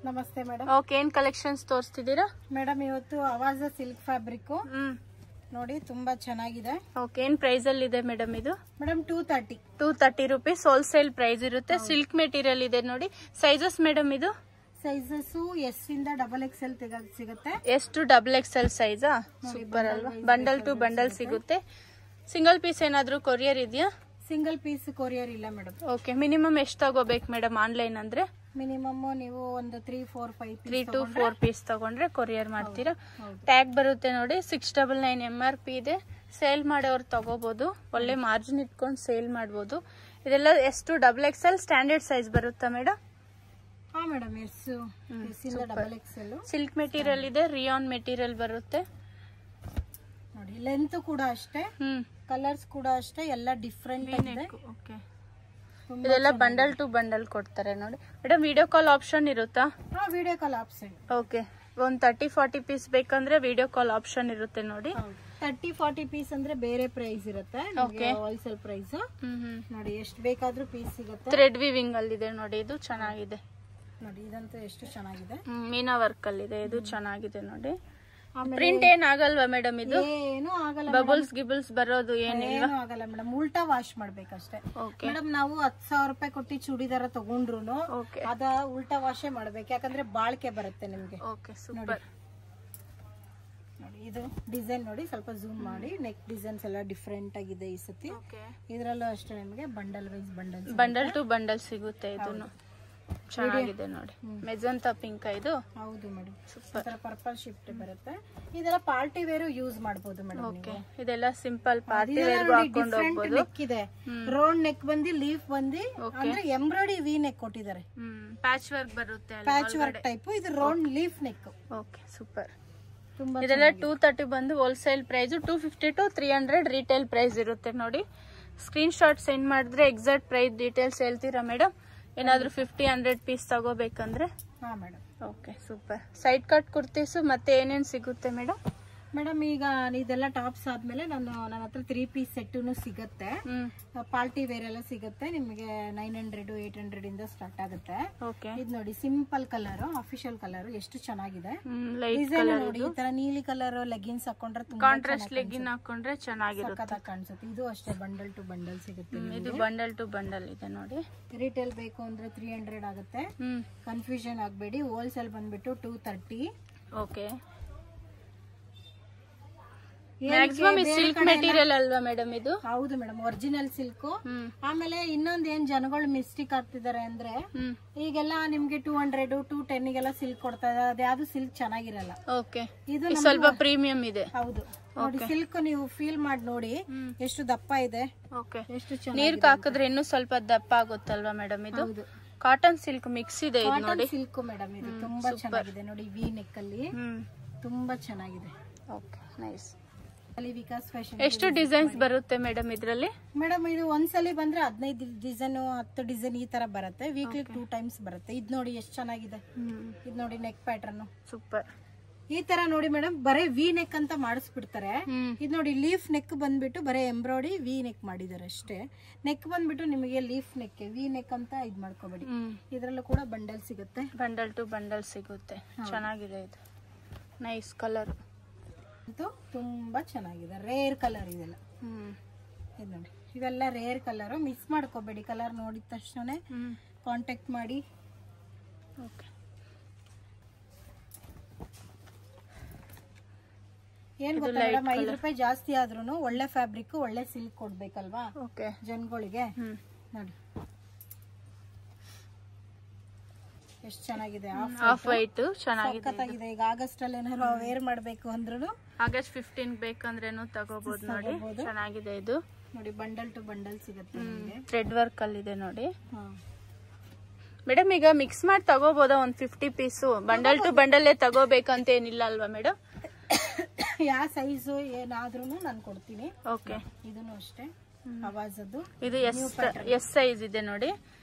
ನಮಸ್ತೆ madam. Okay, ಏನ್ collections ತೋರಿಸ್ತಿದ್ದೀರಾ madam? ಇವತ್ತು ಅವಾಜ ಸಿಲ್ಕ್ ಫ್ಯಾಬ್ರಿಕ್ ನೋಡಿ, ತುಂಬಾ ಚೆನ್ನಾಗಿದೆ. ಓಕೆ, ಏನ್ ಪ್ರೈಸ್ ಅಲ್ಲಿ ಇದೆ ಮೇಡಮ್ ಇದು? ಮೇಡಮ್ 230 ರೂಪೀಸ್ ಹೋಲ್ಸೇಲ್ ಪ್ರೈಸ್ ಇರುತ್ತೆ. ಸಿಲ್ಕ್ ಮೆಟೀರಿಯಲ್ ಇದೆ ನೋಡಿ. ಸೈಜಸ್ ಮೇಡಮ್ ಇದು? ಸೈಜಸ್ ಎಸ್ ಇಂದ XXL ಸಿಗುತ್ತೆ. ಎಷ್ಟು XXL ಸೈಜಾ? ಸೂಪರ್ ಅಲ್ವಾ? ಬಂಡಲ್ ಟು ಬಂಡಲ್ ಸಿಗುತ್ತೆ. ಸಿಂಗಲ್ ಪೀಸ್ ಏನಾದ್ರೂ ಕೊರಿಯರ್ ಇದೆಯಾ? ಸಿಂಗಲ್ ಪೀಸ್ ಕೊರಿಯರ್ ಇಲ್ಲ ಮೇಡಮ್. ಓಕೆ, ಮಿನಿಮಮ್ ಎಷ್ಟು ತಗೋಬೇಕು ಮೇಡಮ್ ಆನ್ಲೈನ್ ಅಂದ್ರೆ? ಮಿನಿಮಮ್ ನೀವು ಒಂದು 3 to 4 ಪೀಸ್ ತಗೊಂಡ್ರೆ ಕೊರಿಯರ್ ಮಾಡ್ತೀರಾ. ಟ್ಯಾಗ್ ಬರುತ್ತೆ ನೋಡಿ. 699 MRP ಇದೆ. ಸೇಲ್ ಮಾಡೋರು ತಗೋಬಹುದು. ಒಳ್ಳೆ ಮಾರ್ಜಿನ್ ಇಟ್ಕೊಂಡು ಸೇಲ್ ಮಾಡಬಹುದು. ಇದೆಲ್ಲ ಎಷ್ಟು XXL ಸ್ಟ್ಯಾಂಡರ್ಡ್ ಸೈಜ್ ಬರುತ್ತಾ ಮೇಡಮ್? ಹಾ ಮೇಡಮ್, ಎಸ್ ಇಂದ XXL. ಸಿಲ್ಕ್ ಮೆಟೀರಿಯಲ್ ಇದೆ. ರಿಯಾನ್ ಮೆಟೀರಿಯಲ್ ಬರುತ್ತೆ ನೋಡಿ. ಲೆಂತ್ ಕೂಡ ಅಷ್ಟೇ, ಕಲರ್ಸ್ ಕೂಡ ಅಷ್ಟೇ, ಎಲ್ಲ ಡಿಫ್ರೆಂಟ್ ಇದೆ. ಓಕೆ, ಇದೆಲ್ಲ ಬಂಡಲ್ ಟು ಬಂಡಲ್ ಕೊಡ್ತಾರೆ ನೋಡಿ ಮೇಡಮ್. ವಿಡಿಯೋ ಕಾಲ್ ಆಪ್ಷನ್ ಇರುತ್ತಾ? ಹಾ, ವಿಡಿಯೋ ಕಾಲ್ ಆಪ್ಷನ್. ಓಕೆ, ಒಂದ್ 30-40 ಪೀಸ್ ಬೇಕಂದ್ರೆ ವಿಡಿಯೋ ಕಾಲ್ ಆಪ್ಷನ್ ಇರುತ್ತೆ ನೋಡಿ. 30-40 ಪೀಸ್ ಅಂದ್ರೆ ಬೇರೆ ಪ್ರೈಸ್ ಇರುತ್ತೆ. ಹೋಲ್ಸೇಲ್ ಪ್ರೈಸ್ ನೋಡಿ. ಎಷ್ಟು ಬೇಕಾದ್ರೂ ಪೀಸ್ ಸಿಗುತ್ತೆ. ಥ್ರೆಡ್ ವಿವಿಂಗ್ ಅಲ್ಲಿ ಇದೆ ನೋಡಿ. ಇದು ಚೆನ್ನಾಗಿದೆ ನೋಡಿ. ಇದಂತೂ ಎಷ್ಟು ಚೆನ್ನಾಗಿದೆ. ಮೀನಾ ವರ್ಕ್ ಅಲ್ಲಿ ಇದೆ. ಇದು ಚೆನ್ನಾಗಿದೆ ನೋಡಿ. ಪ್ರಿಂಟ್ ಏನ್ ಆಗಲ್ವಾ ಮೇಡಮ್? ಇದು ಏನು ಆಗಲ್ಲ. ಬಬಲ್ಸ್ ಗಿಬಲ್ಸ್ ಬರೋದು ಏನಿಲ್ಲ. ಆಗಲ್ಲ ಮೇಡಮ್. ಉಲ್ಟಾ ವಾಶ್ ಮಾಡ್ಬೇಕಷ್ಟೇ ಮೇಡಮ್. ನಾವು 10,000 ರೂಪಾಯಿ ಕೊಟ್ಟು ಚೂಡಿದಾರ ತಗೊಂಡ್ರು ಅದ ಉಲ್ಟಾ ವಾಶೇ ಮಾಡ್ಬೇಕು. ಯಾಕಂದ್ರೆ ಬಾಳ್ಕೆ ಬರುತ್ತೆ ನಿಮ್ಗೆ. ಓಕೆ, ಸೂಪರ್ ನೋಡಿ. ಇದು ಡಿಸೈನ್ ನೋಡಿ, ಸ್ವಲ್ಪ ಝೂಮ್ ಮಾಡಿ. ನೆಕ್ ಡಿಸೈನ್ಸ್ ಎಲ್ಲ ಡಿಫ್ರೆಂಟ್ ಆಗಿದೆ ಈ ಸತಿ. ಇದ್ರಲ್ಲೂ ಅಷ್ಟೇ ನಿಮ್ಗೆ bundle wise bundle to bundle ಸಿಗುತ್ತೆ. ಇದನ್ನು ಚೆನ್ನಾಗಿದೆ ನೋಡಿ. ಮೆಜಂತಾ ಪಿಂಕ್ ಇದು. ಹೌದು ಮೇಡಮ್, ಸೂಪರ್. ಪರ್ಪಲ್ ಶಿಫ್ಟ್ ಬರುತ್ತೆ. ಇದೆಲ್ಲ ಪಾರ್ಟಿ ವೇರ್ ಯೂಸ್ ಮಾಡಬಹುದು ಮೇಡಮ್. ಓಕೆ, ಇದೆಲ್ಲ ಸಿಂಪಲ್ ಪಾರ್ಟಿ ವೇರ್ ಹಾಕೊಂಡು ಹೋಗಬಹುದು. ನೆಕ್ ಇದೆ, ರೌಂಡ್ ನೆಕ್ ಬಂದಿ, ಲೀಫ್ ಬಂದಿ, ಅಂದ್ರೆ ಎಂಬ್ರಾಯ್ಡಿ ವಿ ನೆಕ್ ಕೊಟ್ಟಿದ್ದಾರೆ. ಪ್ಯಾಚ್ ವರ್ಕ್ ಬರುತ್ತೆ, ಪ್ಯಾಚ್ ವರ್ಕ್ ಟೈಪ್. ಇದು round leaf neck. Okay, super. ಇದೆಲ್ಲ 230 ಬಂದು wholesale price. 250 to 300 retail price ಇರುತ್ತೆ ನೋಡಿ. ಸ್ಕ್ರೀನ್ ಶಾಟ್ ಸೆಂಡ್ ಮಾಡಿದ್ರೆ ಎಕ್ಸಾಕ್ಟ್ ಪ್ರೈಸ್ ಡೀಟೇಲ್ಸ್ ಹೇಳ್ತೀರಾ ಮೇಡಮ್? ಏನಾದ್ರೂ 50-100 ಪೀಸ್ ತಗೋಬೇಕಂದ್ರೆ? ಹಾ madam. Okay, super. Side cut kurtis ಮತ್ತೆ ಏನೇನ್ ಸಿಗುತ್ತೆ ಮೇಡಮ್? ಮೇಡಮ್, ಈಗ ಇದೆಲ್ಲ ಟಾಪ್ಸ್ ಆದ್ಮೇಲೆ ನನ್ನ ಹತ್ರ 3 ಪೀಸ್ ಸೆಟ್ ಸಿಗುತ್ತೆ. ಪಾರ್ಟಿ ವೇರ್ ಎಲ್ಲ ಸಿಗುತ್ತೆ ನಿಮಗೆ. 900-800 ಇಂದ ಸ್ಟಾರ್ಟ್ ಆಗುತ್ತೆ. ಇದು ನೋಡಿ, ಸಿಂಪಲ್ ಕಲರ್, ಅಫಿಷಿಯಲ್ ಕಲರ್. ಎಷ್ಟು ಚೆನ್ನಾಗಿದೆ ಡಿಸೈನ್ ನೋಡಿ. ಈ ತರ ನೀಲಿ ಕಲರ್ ಲೆಗಿನ್ಸ್ ಹಾಕೊಂಡ್ರೆ ಕಾಂಟ್ರಾಸ್ಟ್ ಲೆಗಿನ್ ಹಾಕೊಂಡ್ರೆ ಚೆನ್ನಾಗಿರುತ್ತೆ, ಕಾಣಿಸುತ್ತೆ. ಇದು ಅಷ್ಟೇ ಬಂಡಲ್ ಟು ಬಂಡಲ್ ಸಿಗುತ್ತೆ. ಇದು ಬಂಡಲ್ ಟು ಬಂಡಲ್ ಇದೆ ನೋಡಿ. ರಿಟೇಲ್ ಬೇಕು ಅಂದ್ರೆ 300 ಆಗುತ್ತೆ. ಕನ್ಫ್ಯೂಷನ್ ಆಗಬೇಡಿ. ಹೋಲ್ಸೇಲ್ ಬಂದ್ಬಿಟ್ಟು 230. ಓಕೆ, ಮ್ಯಾಕ್ಸಿಮಮ್ ಸಿಲ್ಕ್ ಮೆಟೀರಿಯಲ್ ಅಲ್ವಾ ಮೇಡಮ್ ಇದು? ಹೌದು ಮೇಡಮ್, ಒರಿಜಿನಲ್ ಸಿಲ್ಕ್. ಆಮೇಲೆ ಇನ್ನೊಂದ್ ಏನ್ ಜನಗಳು ಮಿಸ್ಟೇಕ್ ಆಗ್ತಿದ್ದಾರೆ ಅಂದ್ರೆ, ಈಗೆಲ್ಲ ನಿಮ್ಗೆ 200-210 ಗೆಲ್ಲ ಸಿಲ್ಕ್ ಕೊಡ್ತಾ ಇದ್ದಾರೆ. ಅದ್ಯಾವ್ದು ಸಿಲ್ಕ್ ಚೆನ್ನಾಗಿರಲ್ಲ. ಓಕೆ, ಇದು ಸ್ವಲ್ಪ ಪ್ರೀಮಿಯಂ ಇದೆ. ಹೌದು ನೋಡಿ, ಸಿಲ್ಕ್ ನೀವು ಫೀಲ್ ಮಾಡಿ ನೋಡಿ ಎಷ್ಟು ದಪ್ಪ ಇದೆ. ಓಕೆ, ಎಷ್ಟು ನೀರ್ ಹಾಕಿದ್ರೆ ಇನ್ನೂ ಸ್ವಲ್ಪ ದಪ್ಪ ಆಗುತ್ತಲ್ವಾ ಮೇಡಮ್? ಇದು ಕಾಟನ್ ಸಿಲ್ಕ್ ಮಿಕ್ಸ್ ಇದೆ. ಇದು ನೋಡಿ, ಸಿಲ್ಕ್ ಮೇಡಮ್. ಇದು ತುಂಬಾ ಚೆನ್ನಾಗಿದೆ ನೋಡಿ. ವಿ ನೆಕ್ ಅಲ್ಲಿ ತುಂಬಾ ಚೆನ್ನಾಗಿದೆ. Okay, nice. ವಿಕಾಸ್ ಫ್ಯಾಷನ್. ಎಷ್ಟು ಡಿಸೈನ್ಸ್ ಬರುತ್ತೆ ಮೇಡಮ್ ಇದ್ರಲ್ಲಿ? ಮೇಡಮ್, ಇದು ಒಂದ್ಸಲಿ ಬಂದ್ರೆ 15 ಡಿಸೈನ್ 10 ಡಿಸೈನ್ ಈ ತರ ಬರುತ್ತೆ. ವೀಕ್ಲಿ 2 ಟೈಮ್ಸ್ ಬರುತ್ತೆ. ಇದು ನೋಡಿ ಎಷ್ಟು ಚೆನ್ನಾಗಿದೆ. ಇದು ನೋಡಿ, ನೆಕ್ ಪ್ಯಾಟರ್ನ್ ಸೂಪರ್. ಈ ತರ ನೋಡಿ ಮೇಡಮ್, ಬರೇ ವಿ ನೆಕ್ ಅಂತ ಮಾಡಿಸ್ಬಿಡ್ತಾರೆ. ಇದು ನೋಡಿ, ಲೀಫ್ ನೆಕ್ ಬಂದ್ಬಿಟ್ಟು ಬರೇ ಎಂಬ್ರಾಯ್ಡಿ ವಿ ನೆಕ್ ಮಾಡಿದ್ದಾರೆ ಅಷ್ಟೇ. ನೆಕ್ ಬಂದ್ಬಿಟ್ಟು ನಿಮಗೆ ಲೀಫ್ ನೆಕ್, ವಿ ನೆಕ್ ಅಂತ ಇದ್ ಮಾಡ್ಕೋಬೇಡಿ. ಇದ್ರಲ್ಲೂ ಕೂಡ ಬಂಡಲ್ ಸಿಗುತ್ತೆ. ಬಂಡಲ್ ಟು ಬಂಡಲ್ ಸಿಗುತ್ತೆ. ಚೆನ್ನಾಗಿದೆ ಇದು. Nice colour. ತುಂಬಾ ಚೆನ್ನಾಗಿದೆ. ರೇರ್ ಕಲರ್ ಇದೆಲ್ಲ. ಇದು ನೋಡಿ, ಇವೆಲ್ಲ ರೇರ್ ಕಲರ್. ಮಿಸ್ ಮಾಡ್ಕೋಬೇಡಿ. ಕಲರ್ ನೋಡಿದ ತಕ್ಷಣ ಕಾಂಟ್ಯಾಕ್ಟ್ ಮಾಡಿ. ಓಕೆ, ಏನ್ ಗೊತ್ತಾ ಮೇಡಮ್, 5 ರೂಪಾಯಿ ಜಾಸ್ತಿ ಆದ್ರೂ ಒಳ್ಳೆ ಫ್ಯಾಬ್ರಿಕ್, ಒಳ್ಳೆ ಸಿಲ್ಕ್ ಕೊಡ್ಬೇಕಲ್ವಾ ಜನಗಳಿಗೆ. ನೋಡಿ ಎಷ್ಟು ಚೆನ್ನಾಗಿದೆ. ಆಫ್ ವೈಟ್ ಚೆನ್ನಾಗಿದೆ. ಈಗ ಆಗಸ್ಟ್ ಅಲ್ಲಿ ಏನಾದ್ರು ವೇರ್ ಮಾಡ್ಬೇಕು ಅಂದ್ರೂ, ಆಗಸ್ಟ್ 15 ಬೇಕಂದ್ರೇನು ತಗೋಬಹುದು ನೋಡಿ. ಚೆನ್ನಾಗಿದೆ ಇದು ನೋಡಿ. ಬಂಡಲ್ ಟು ಬಂಡಲ್ ಸಿಗುತ್ತೆ. ಥ್ರೆಡ್ ವರ್ಕ್ ಅಲ್ಲಿ ಇದೆ ನೋಡಿ ಮೇಡಮ್. ಈಗ ಮಿಕ್ಸ್ ಮಾಡಿ ತಗೋಬಹುದಾ? ಒಂದ್ 50 ಪೀಸು ಬಂಡಲ್ ಟು ಬಂಡಲ್ ತಗೋಬೇಕಂತ ಏನಿಲ್ಲ ಅಲ್ವಾ ಮೇಡಮ್? ಯಾವ ಸೈಜು ಏನಾದ್ರೂ ನಾನು ಕೊಡ್ತೀನಿ. ಓಕೆ, ಇದನ್ನು ಅಷ್ಟೇ. ಅವಾಜದ್ದು ಇದು ಎಸ್ ಸೈಜ್ ಇದೆ ನೋಡಿ.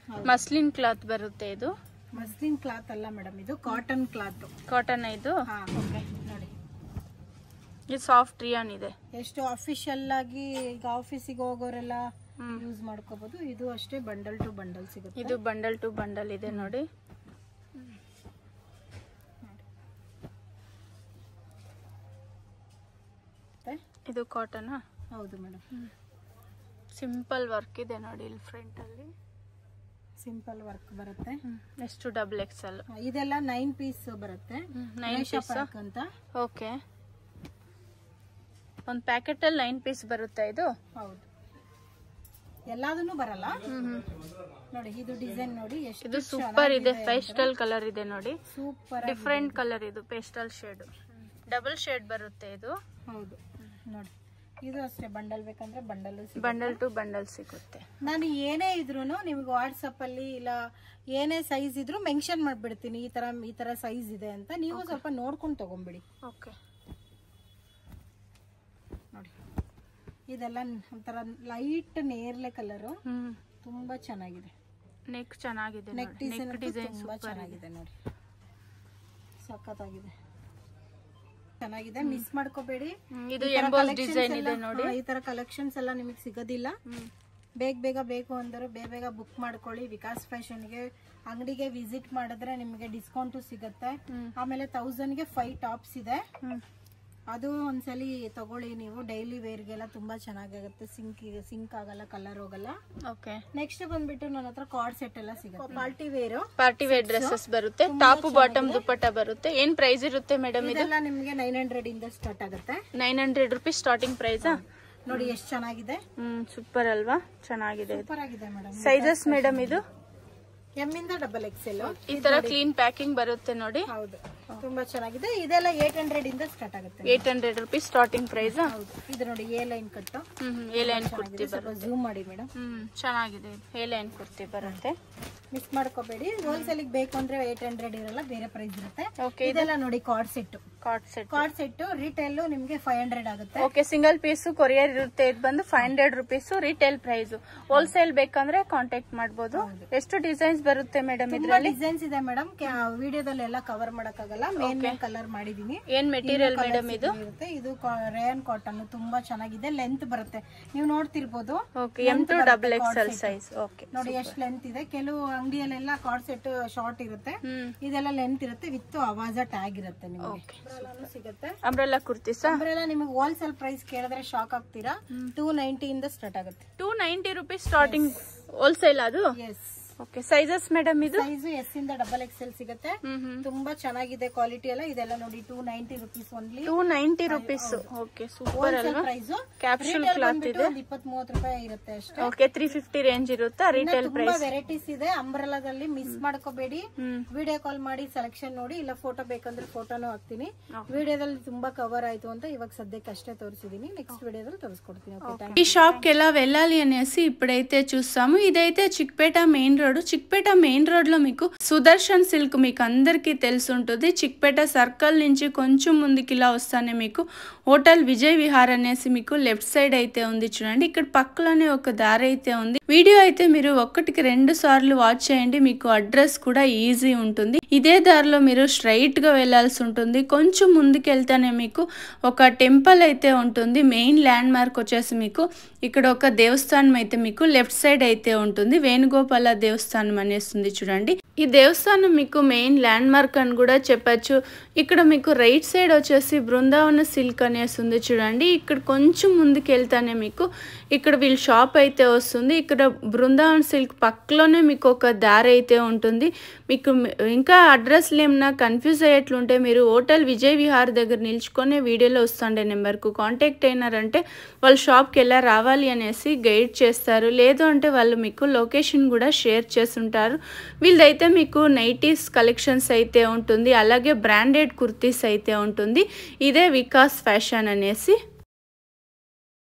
ಮಸ್ಲಿನ್ ಕ್ಲಾತ್ ಬರುತ್ತೆ. ಇದು ಮಸ್ಲಿನ್ ಕ್ಲಾತ್ ಅಲ್ಲ ಮೇಡಮ್, ಇದು ಕಾಟನ್ ಕ್ಲಾತ್. ಕಾಟನ್ ಇದು ನೋಡಿ. ಇದು ಸಾಫ್ಟ್ ರಿಯಾನ್ ಇದೆ. ಎಷ್ಟು ಅಫಿಷಿಯಲ್ ಆಗಿ ಈಗ ಆಫೀಸಿಗೆ ಹೋಗೋರೆಲ್ಲ ಯೂಸ್ ಮಾಡ್ಕೋಬಹುದು. ಇದು ಅಷ್ಟೇ ಬಂಡಲ್ ಟು ಬಂಡಲ್ ಸಿಗುತ್ತೆ. ಇದು ಬಂಡಲ್ ಟು ಬಂಡಲ್ ಇದೆ ನೋಡಿ. ಇದು ಕಾಟನ್ ಹೌದು ಮೇಡಮ್. ಸಿಂಪಲ್ ವರ್ಕ್ ಇದೆ ನೋಡಿ ಇಲ್ಲಿ ಫ್ರಂಟ್ ಅಲ್ಲಿ ಸಿಂಪಲ್ ವರ್ಕ್ ಬರುತ್ತೆ. ಎಷ್ಟು ಡಬಲ್ ಎಕ್ಸೆಲ್ ಇದೆಲ್ಲ 9 ಪೀಸ್ ಬರುತ್ತೆ. 9 ಪೀಸ್ ಅಂತ. ಓಕೆ, ಒಂದು ಪ್ಯಾಕೆಟ್ ಅಲ್ಲಿ 9 ಪೀಸ್ ಬರುತ್ತೆ ಇದು. ಹೌದು, ಎಲ್ಲಾದನ್ನು ಬರಲ್ಲ. ನೋಡಿ ಇದು ಡಿಸೈನ್ ನೋಡಿ ಎಷ್ಟು ಇದು ಸೂಪರ್ ಇದೆ. ಪೇಸ್ಟಲ್ ಕಲರ್ ಇದೆ ನೋಡಿ, ಸೂಪರ್ ಡಿಫರೆಂಟ್ ಕಲರ್ ಇದು. ಪೇಸ್ಟಲ್ ಶೇಡ್, ಡಬಲ್ ಶೇಡ್ ಬರುತ್ತೆ ಇದು. ಹೌದು ನೋಡಿ, ಇದು ಅಷ್ಟೇ. ಬಂಡಲ್ ಬೇಕಂದ್ರೆ ಬಂಡಲ್ ಟು ಬಂಡಲ್ ಸಿಗುತ್ತೆ. ನಾನು ಏನೇ ಇದ್ರು ನಿಮ್ಗೆ ವಾಟ್ಸಪ್ ಅಲ್ಲಿ ಇಲ್ಲ ಏನೇ ಸೈಜ್ ಇದ್ರು ಮೆನ್ಷನ್ ಮಾಡ್ಬಿಡ್ತೀನಿ, ಈ ತರ ಸೈಜ್ ಇದೆ ಅಂತ. ನೀವು ಸ್ವಲ್ಪ ನೋಡ್ಕೊಂಡು ತಗೊಂಡ್ಬಿಡಿ. ಓಕೆ, ನೋಡಿ ಇದೆಲ್ಲ ಒಂಥರ ಲೈಟ್ ನೇರ್ಲೆ ಕಲರ್, ತುಂಬಾ ಚೆನ್ನಾಗಿದೆ. ನೆಕ್ ಚೆನ್ನಾಗಿದೆ, ನೆಕ್ ಡಿಸೈನ್ ತುಂಬಾ ಚೆನ್ನಾಗಿದೆ ನೋಡಿ, ಸಖತ್ತಾಗಿದೆ, ಚೆನ್ನಾಗಿದೆ. ಮಿಸ್ ಮಾಡ್ಕೋಬೇಡಿ. ಇದು ಎಂಬೋಸ್ ಡಿಸೈನ್ ಇದೆ ನೋಡಿ. ಈ ತರ ಕಲೆಕ್ಷನ್ಸ್ ಎಲ್ಲ ನಿಮಗೆ ಸಿಗೋದಿಲ್ಲ. ಬೇಗ ಬೇಕು ಅಂದ್ರೆ ಬೇಗ ಬುಕ್ ಮಾಡ್ಕೊಳ್ಳಿ. ವಿಕಾಸ್ ಫ್ಯಾಷನ್ಗೆ ಅಂಗಡಿಗೆ ವಿಸಿಟ್ ಮಾಡಿದ್ರೆ ನಿಮಗೆ ಡಿಸ್ಕೌಂಟ್ ಸಿಗುತ್ತೆ. ಆಮೇಲೆ 1000ಗೆ 5 ಟಾಪ್ಸ್ ಇದೆ, ಅದು ಒಂದ್ಸಲಿ ತಗೊಳ್ಳಿ ನೀವು. ಡೈಲಿ ವೇರ್ಗೆಲ್ಲ ತುಂಬಾ ಚೆನ್ನಾಗಾಗುತ್ತೆ, ಸಿಂಕ್ ಆಗಲ್ಲ, ಕಲರ್ ಹೋಗಲ್ಲ. ಓಕೆ, ನೆಕ್ಸ್ಟ್ ಬಂದ್ಬಿಟ್ಟು ನನ್ನ ಹತ್ರ ಕಾರ್ಡ್ ಸೆಟ್ ಎಲ್ಲ ಸಿಗುತ್ತೆ. ಪಾರ್ಟಿ ವೇರ್ ಡ್ರೆಸ್ಸಸ್ ಬರುತ್ತೆ. ಟಾಪ್ ಬಾಟಮ್ ದುಪಟ್ಟ ಬರುತ್ತೆ. ಏನ್ ಪ್ರೈಸ್ ಇರುತ್ತೆ ಮೇಡಮ್? ಇದೆಲ್ಲ ನಿಮಗೆ 900 ಇಂದ ಸ್ಟಾರ್ಟ್ ಆಗುತ್ತೆ. 900 ರೂಪೀಸ್ ಸ್ಟಾರ್ಟಿಂಗ್ ಪ್ರೈಸ್. ನೋಡಿ ಎಷ್ಟು ಚೆನ್ನಾಗಿದೆ. ಸೂಪರ್ ಅಲ್ವಾ? ಚೆನ್ನಾಗಿದೆ, ಸೂಪರ್ ಆಗಿದೆ ಮೇಡಮ್. ಸೈಜಸ್ ಮೇಡಮ್ ಇದು ಎಂ ಇಂದ XXL ಈ ತರ ಕ್ಲೀನ್ ಪ್ಯಾಕಿಂಗ್ ಬರುತ್ತೆ ನೋಡಿ. ಹೌದು, ತುಂಬಾ ಚೆನ್ನಾಗಿದೆ. ಇದೆಲ್ಲ 800 ಇಂದ ಸ್ಟಾರ್ಟ್ ಆಗುತ್ತೆ. 800 ರೂಪೀಸ್ ಸ್ಟಾರ್ಟಿಂಗ್ ಪ್ರೈಸ್. ಹೌದು, ಇದು ನೋಡಿ A line cut. A line kurti ಬರುತ್ತೆ. ಜೂಮ್ ಮಾಡಿ ಮೇಡಮ್. ಚೆನ್ನಾಗಿದೆ, ಎ ಲೈನ್ ಕುರ್ತಿ ಬರುತ್ತೆ. ಮಿಸ್ ಮಾಡ್ಕೋಬೇಡಿ. ಹೋಲ್ಸೇಲ್ ಬೇಕು ಅಂದ್ರೆ 800 ಇರಲ್ಲ, ಬೇರೆ ಪ್ರೈಸ್ ಇರುತ್ತೆ. ಓಕೆ, ಇದೆಲ್ಲ ನೋಡಿ card set. Card set retail ನಿಮ್ಗೆ 500 ಆಗುತ್ತೆ. ಓಕೆ, ಸಿಂಗಲ್ ಪೀಸ್ ಕೊರಿಯರ್ ಇರುತ್ತೆ. ಇದು ಬಂದು 500 ರೂಪೀಸ್ ರಿಟೇಲ್ ಪ್ರೈಸ್. ಹೋಲ್ಸೇಲ್ ಬೇಕಂದ್ರೆ ಕಾಂಟ್ಯಾಕ್ಟ್ ಮಾಡಬಹುದು. ಎಷ್ಟು ಡಿಸೈನ್ಸ್ ಬರುತ್ತೆ ಮೇಡಮ್ ಇದ್ರಲ್ಲಿ? ಡಿಸೈನ್ಸ್ ಇದೆ ಮೇಡಮ್, ವಿಡಿಯೋದಲ್ಲಿ ಎಲ್ಲ ಕವರ್ ಮಾಡಕ್ಕಾಗಲ್ಲ. ಮೇನ್ ಕಲರ್ ಮಾಡಿದೀನಿ. ಏನ್ ಮೆಟೀರಿಯಲ್ ಮೇಡಮ್ ಇದು? ಇದು ರೇಯನ್ ಕಾಟನ್, ತುಂಬಾ ಚೆನ್ನಾಗಿದೆ. ಲೆಂತ್ ಬರುತ್ತೆ, ನೀವು ನೋಡ್ತಿರ್ಬೋದು. Okay, M to XXL size. Okay, ನೋಡಿ ಎಷ್ಟು ಲೆಂತ್ ಇದೆ. ಕೆಲವು ಅಂಗಡಿಯಲ್ಲೆಲ್ಲ ಕಾರ್ಡ್ ಸೆಟ್ ಶಾರ್ಟ್ ಇರುತ್ತೆ, ಇದೆಲ್ಲ ಲೆಂತ್ ಇರುತ್ತೆ. ವಿತ್ ಅವಾಜ ಟ್ಯಾಗ್ ಇರುತ್ತೆ ನಿಮಗೆ. ಸಿಗುತ್ತೆ ಅಂಬ್ರೆಲಾ ಕುರ್ತೀಸ್. ಅಂಬ್ರೆಲಾ ನಿಮಗೆ ಹೋಲ್ಸೇಲ್ ಪ್ರೈಸ್ ಕೇಳಿದ್ರೆ ಶಾಕ್ ಆಗ್ತೀರಾ. 290 ಇಂದ ಸ್ಟಾರ್ಟ್ ಆಗುತ್ತೆ. 290 ರೂಪೀಸ್ ಸ್ಟಾರ್ಟಿಂಗ್ ಹೋಲ್ಸೇಲ್ ಅದು. ಎಸ್. ಓಕೆ, ಸೈಜಸ್ ಮೇಡಮ್ ಇದು? ಸೈಜ್ S ಇಂದ XXL ಸಿಗುತ್ತೆ. ತುಂಬಾ ಚೆನ್ನಾಗಿದೆ ಕ್ವಾಲಿಟಿ ಎಲ್ಲ. ಇದೆಲ್ಲ ನೋಡಿ 290 rupees only. 290 rupees. Okay, super ಅಲ್ವಾ? ಪ್ರೈಸ್ ಕ್ಯಾಪ್ಸೂಲ್ ಕ್ಲಾತ್ ಇದೆ. 20-30 ರೂಪಾಯಿ ಇರುತ್ತೆ ಅಷ್ಟೇ. ಓಕೆ, 350 ರೇಂಜ್ ಇರುತ್ತೆ ರಿಟೇಲ್ ಪ್ರೈಸ್. ತುಂಬಾ ವೆರೈಟೀಸ್ ಇದೆ ಅಂಬ್ರೆಲಾದಲ್ಲಿ. ಮಿಸ್ ಮಾಡ್ಕೋಬೇಡಿ. ವಿಡಿಯೋ ಕಾಲ್ ಮಾಡಿ ಸೆಲೆಕ್ಷನ್ ನೋಡಿ, ಇಲ್ಲ ಫೋಟೋ ಬೇಕಂದ್ರೆ ಫೋಟೋನು ಹಾಕ್ತೀನಿ. ವಿಡಿಯೋದಲ್ಲಿ ತುಂಬಾ కవర్ ఆయితు ಅಂತ ఇవాళ సద్యకి కష్టే తోర్చిదిని నెక్స్ట్ వీడియోలో తెలుసుకుంటాను. ఓకే, ఈ షాప్ కి ఎలా వెళ్ళాలి అనేసి ఇప్పుడైతే చూస్తాము. ఇదైతే Chickpet main road. Chickpet main road లో మీకు సుదర్శన్ సిల్క్ మీకు అందరికీ తెలిసి ఉంటుంది. చిక్పేట సర్కిల్ నుంచి కొంచెం ముందుకి ఇలా వస్తానే మీకు హోటల్ విజయ్ విహార్ అనేసి మీకు లెఫ్ట్ సైడ్ అయితే ఉంది చూడండి. ఇక్కడ పక్కలోనే ఒక దారి అయితే ఉంది. వీడియో అయితే మీరు 1-2 సార్లు వాచ్ చేయండి, మీకు అడ్రస్ కూడా ఈజీ ఉంటుంది. ఇదే దారిలో మీరు స్ట్రైట్ గా వెళ్లాల్సి ఉంటుంది. కొంచెం ముందుకు వెళ్తేనే మీకు ఒక టెంపుల్ అయితే ఉంటుంది. మెయిన్ ల్యాండ్ మార్క్ వచ్చేసి మీకు ఇక్కడ ఒక దేవస్థానం అయితే మీకు లెఫ్ట్ సైడ్ అయితే ఉంటుంది. వేణుగోపాల దేవస్థానం అనేసి ఉంది చూడండి. ఈ దేవస్థానం మీకు మెయిన్ ల్యాండ్ మార్క్ అని కూడా చెప్పచ్చు. ఇక్కడ మీకు రైట్ సైడ్ వచ్చేసి బృందావన సిల్క్ అనేసి ఉంది చూడండి. ఇక్కడ కొంచెం ముందుకు వెళ్తానే మీకు ఇక్కడ వీళ్ళ షాప్ అయితే వస్తుంది. ఇక్కడ బృందావన సిల్క్ పక్కలోనే మీకు ఒక దారి అయితే ఉంటుంది. మీకు ఇంకా అడ్రస్లు ఏమన్నా కన్ఫ్యూజ్ అయ్యేట్లుంటే మీరు హోటల్ విజయ్ విహార్ దగ్గర నిల్చుకొని వీడియోలో వస్తుండే నెంబర్కు కాంటాక్ట్ అయినారంటే వాళ్ళు షాప్కి ఎలా రావాలి అనేసి గైడ్ చేస్తారు. లేదు అంటే వాళ్ళు మీకు లొకేషన్ కూడా షేర్ చేస్తుంటారు. వీళ్ళదైతే మీకు నైటీస్ కలెక్షన్స్ అయితే ఉంటుంది, అలాగే బ్రాండెడ్ కుర్తీస్ అయితే ఉంటుంది. ఇదే వికాస్ ఫ్యాషన్ అనేసి